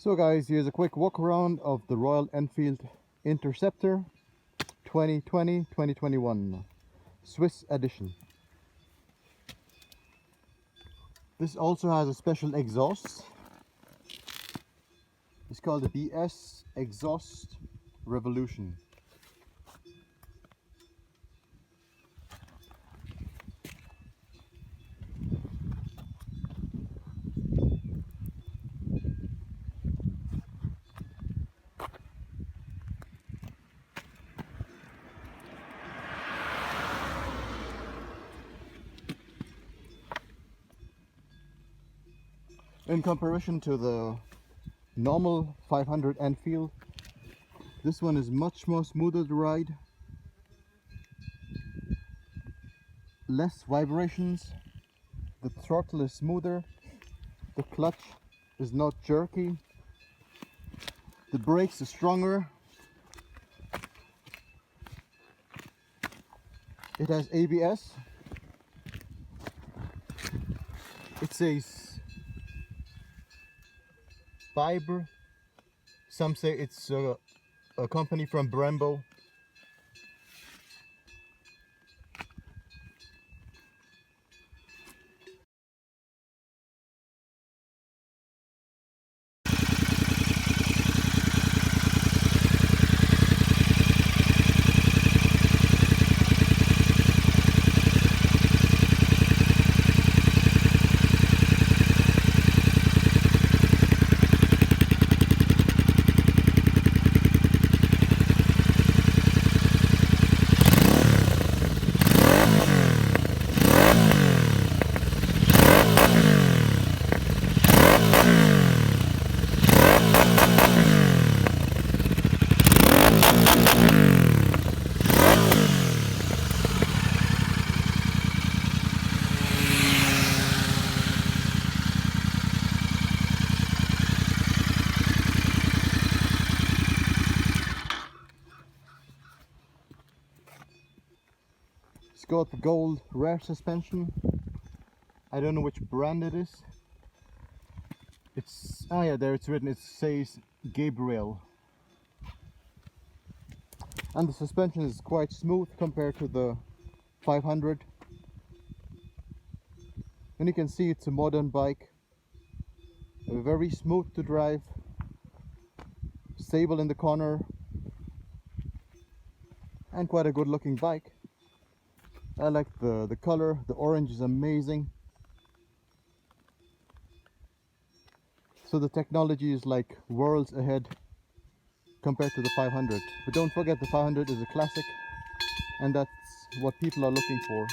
So guys, here's a quick walk around of the Royal Enfield Interceptor 2020-2021 Swiss edition. This also has a special exhaust. It's called the BS Exhaust Revolution. In comparison to the normal 500 Enfield, this one is much more smoother to ride, less vibrations, the throttle is smoother, the clutch is not jerky, the brakes are stronger, it has ABS, it says fiber, some say it's a company from Brembo. It's got the gold rear suspension. I don't know which brand it is. It's, oh yeah, there it's written, it says Gabriel. And the suspension is quite smooth compared to the 500. And you can see it's a modern bike. Very smooth to drive. Stable in the corner. And quite a good looking bike. I like the color, the orange is amazing. So the technology is like worlds ahead compared to the 500. But don't forget, the 500 is a classic, and that's what people are looking for.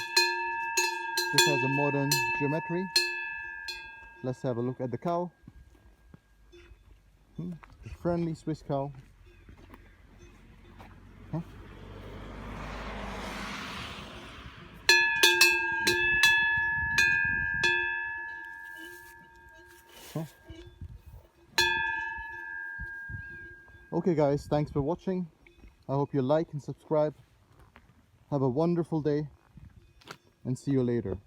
This has a modern geometry. Let's have a look at the cow. A friendly Swiss cow. Huh? Huh? Okay guys, thanks for watching. I hope you like and subscribe. Have a wonderful day and see you later.